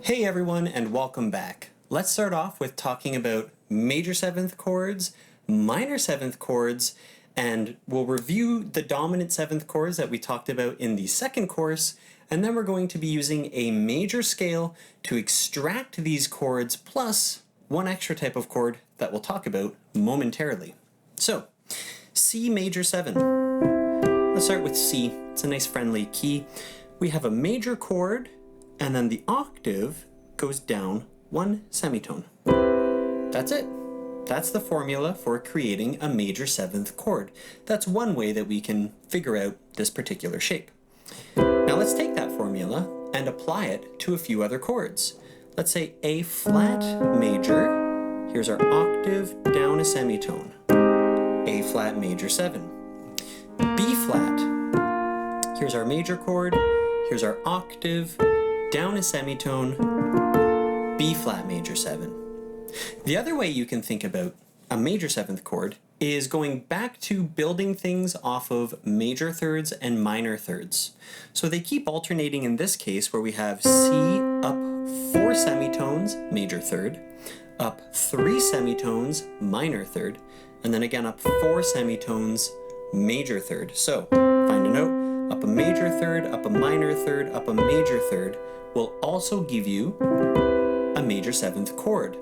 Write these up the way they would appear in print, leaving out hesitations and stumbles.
Hey everyone, and welcome back. Let's start off with talking about major 7th chords, minor 7th chords, and we'll review the dominant 7th chords that we talked about in the second course, and then we're going to be using a major scale to extract these chords, plus one extra type of chord that we'll talk about momentarily. So, C major 7. Let's start with C. It's a nice friendly key. We have a major chord, and then the octave goes down one semitone. That's it. That's the formula for creating a major 7th chord. That's one way that we can figure out this particular shape. Now let's take that formula and apply it to a few other chords. Let's say A flat major. Here's our octave down a semitone. A flat major 7. B flat. Here's our major chord. Here's our octave down a semitone. B flat major 7. The other way you can think about a major 7th chord is going back to building things off of major thirds and minor thirds. So they keep alternating in this case where we have C up 4 semitones, major third, up 3 semitones, minor third, and then again up 4 semitones, major third. So find a note, up a major third, up a minor third, up a major third will also give you a major 7th chord.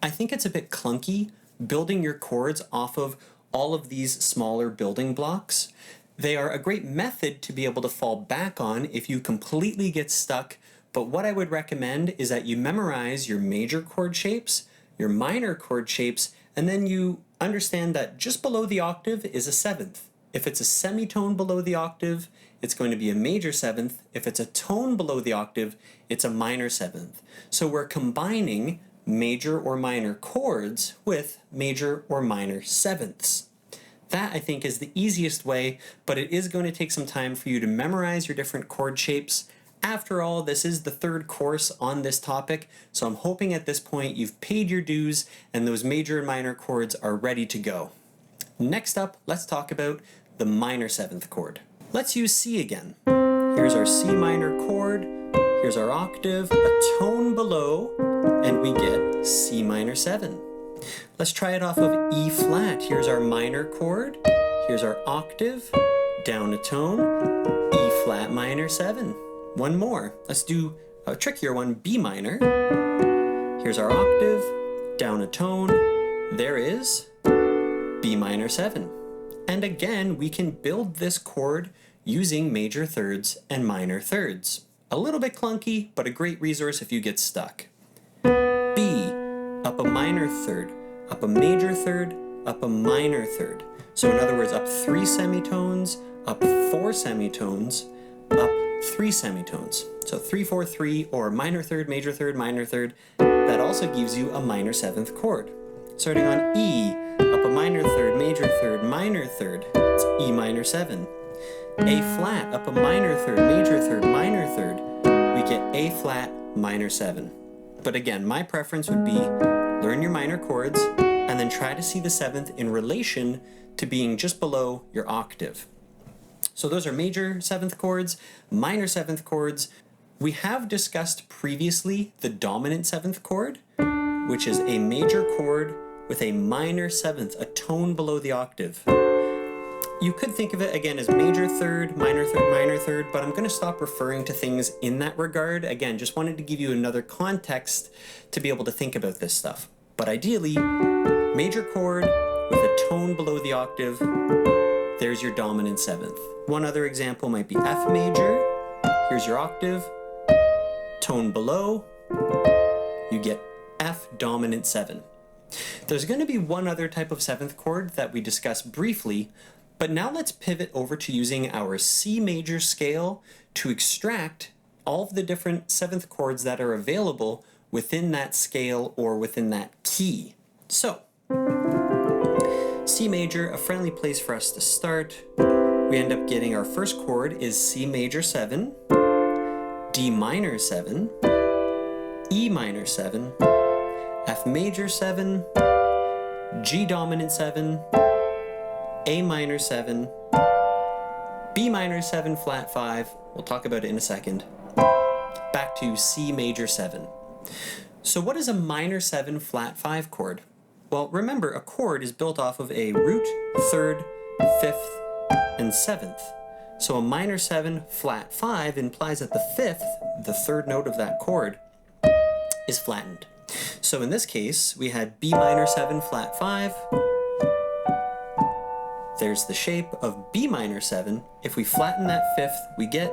I think it's a bit clunky building your chords off of all of these smaller building blocks. They are a great method to be able to fall back on if you completely get stuck, but what I would recommend is that you memorize your major chord shapes, your minor chord shapes, and then you understand that just below the octave is a 7th. If it's a semitone below the octave, it's going to be a major 7th. If it's a tone below the octave, it's a minor 7th. So we're combining major or minor chords with major or minor 7ths. That, I think, is the easiest way, but it is going to take some time for you to memorize your different chord shapes. After all, this is the third course on this topic, so I'm hoping at this point you've paid your dues and those major and minor chords are ready to go. Next up, let's talk about the minor 7th chord. Let's use C again. Here's our C minor chord, here's our octave, a tone below, and we get C minor 7. Let's try it off of E flat. Here's our minor chord, here's our octave, down a tone, E flat minor 7. One more. Let's do a trickier one, B minor. Here's our octave, down a tone, there is B minor 7. And again, we can build this chord using major thirds and minor thirds. A little bit clunky, but a great resource if you get stuck. B, up a minor third, up a major third, up a minor third. So in other words, up 3 semitones, up 4 semitones, up 3 semitones. So 3, 4, 3, or minor third, minor third. That also gives you a minor 7th chord. Starting on E, up a minor third, minor third, it's E minor 7. A flat, up a minor third, minor third, we get A flat minor 7. But again, my preference would be learn your minor chords and then try to see the 7th in relation to being just below your octave. So those are major 7th chords, minor 7th chords. We have discussed previously the dominant 7th chord, which is a major chord with a minor 7th, a tone below the octave. You could think of it again as major third, minor third, but I'm going to stop referring to things in that regard. Again, just wanted to give you another context to be able to think about this stuff. But ideally, major chord with a tone below the octave, there's your dominant 7th. One other example might be F major. Here's your octave, tone below, you get F dominant 7. There's going to be one other type of 7th chord that we discussed briefly, but now let's pivot over to using our C major scale to extract all of the different 7th chords that are available within that scale or within that key. So, C major, a friendly place for us to start. We end up getting our first chord is C major 7, D minor 7, E minor 7, F major 7, G dominant 7, A minor 7, B minor 7 flat 5, we'll talk about it in a second, back to C major 7. So what is a minor 7 flat 5 chord? Well, remember, a chord is built off of a root, third, fifth, and 7th. So a minor 7 flat 5 implies that the fifth, the third note of that chord, is flattened. So in this case, we had B minor 7 flat 5. There's the shape of B minor 7. If we flatten that fifth, we get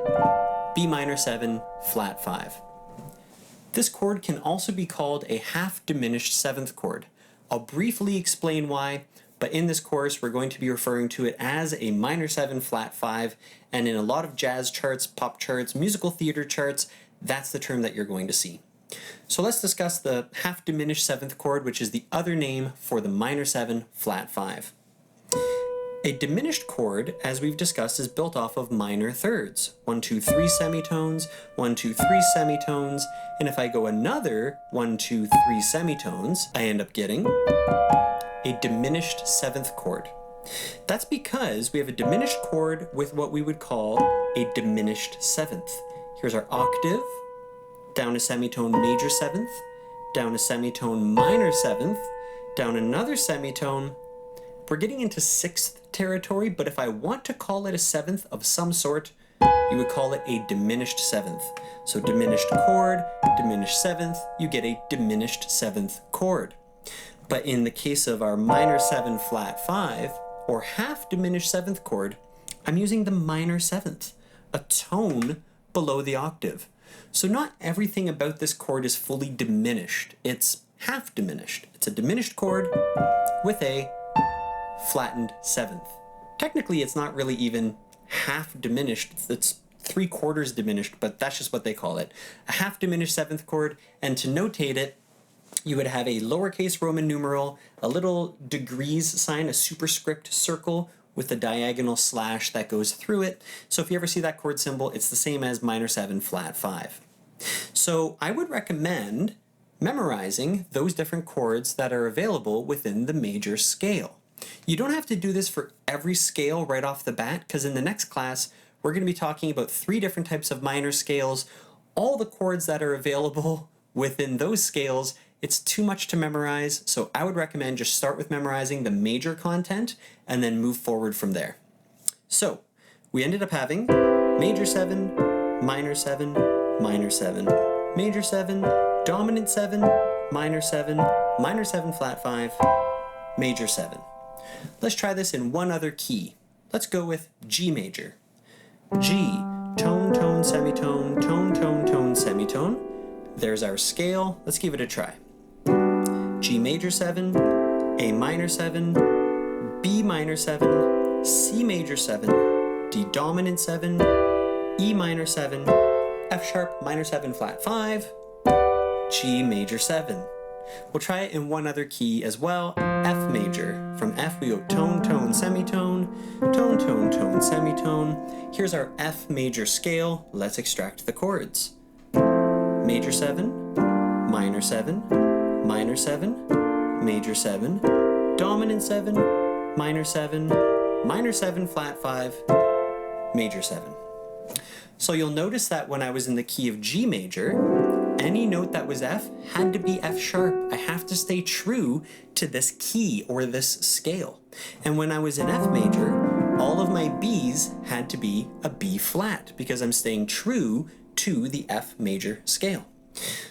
B minor 7 flat 5. This chord can also be called a half diminished 7th chord. I'll briefly explain why, but in this course we're going to be referring to it as a minor 7 flat 5, and in a lot of jazz charts, pop charts, musical theater charts, that's the term that you're going to see. So let's discuss the half diminished 7th chord, which is the other name for the minor 7 flat 5. A diminished chord, as we've discussed, is built off of minor thirds. 1, 2, 3 semitones, 1, 2, 3 semitones, and if I go another 1, 2, 3 semitones, I end up getting a diminished 7th chord. That's because we have a diminished chord with what we would call a diminished 7th. Here's our octave, down a semitone major 7th, down a semitone minor 7th, down another semitone. We're getting into 6th territory, but if I want to call it a 7th of some sort, you would call it a diminished 7th. So diminished chord, diminished 7th, you get a diminished 7th chord. But in the case of our minor 7 flat 5, or half diminished 7th chord, I'm using the minor 7th, a tone below the octave. So not everything about this chord is fully diminished. It's half diminished. It's a diminished chord with a flattened 7th. Technically, it's not really even half diminished. It's 3/4 diminished, but that's just what they call it. A half diminished 7th chord, and to notate it, you would have a lowercase Roman numeral, a little degrees sign, a superscript circle with a diagonal slash that goes through it. So if you ever see that chord symbol, it's the same as minor 7 flat 5. So I would recommend memorizing those different chords that are available within the major scale. You don't have to do this for every scale right off the bat, because in the next class, we're going to be talking about 3 different types of minor scales, all the chords that are available within those scales. It's too much to memorize, so I would recommend just start with memorizing the major content and then move forward from there. So we ended up having major 7, minor 7, minor 7, major 7, dominant 7, minor 7 flat 5, major 7. Let's try this in one other key. Let's go with G major. G, tone, tone, semitone, tone, tone, tone, semitone. There's our scale. Let's give it a try. G major 7, A minor 7, B minor 7, C major 7, D dominant 7, E minor 7, F sharp minor 7 flat 5, G major 7. We'll try it in one other key as well, F major. From F we go tone, tone, semitone, tone, tone, tone, semitone. Here's our F major scale. Let's extract the chords. Major 7, minor 7, minor 7, major 7, dominant 7, minor 7 flat 5, major 7. So you'll notice that when I was in the key of G major, any note that was F had to be F sharp. I have to stay true to this key or this scale. And when I was in F major, all of my B's had to be a B flat because I'm staying true to the F major scale.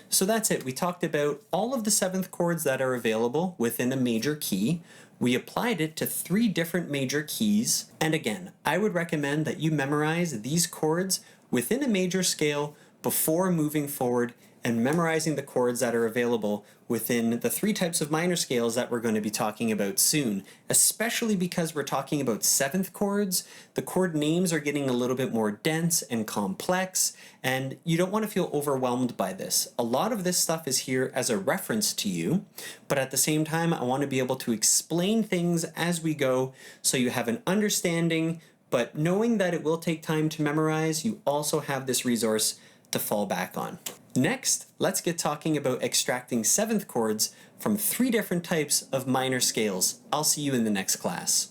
So that's it. We talked about all of the 7th chords that are available within a major key. We applied it to 3 different major keys. And again, I would recommend that you memorize these chords within a major scale before moving forward and memorizing the chords that are available within the 3 types of minor scales that we're going to be talking about soon, especially because we're talking about 7th chords. The chord names are getting a little bit more dense and complex, and you don't want to feel overwhelmed by this. A lot of this stuff is here as a reference to you, but at the same time, I want to be able to explain things as we go so you have an understanding, but knowing that it will take time to memorize, you also have this resource to fall back on. Next, let's get talking about extracting 7th chords from 3 different types of minor scales. I'll see you in the next class.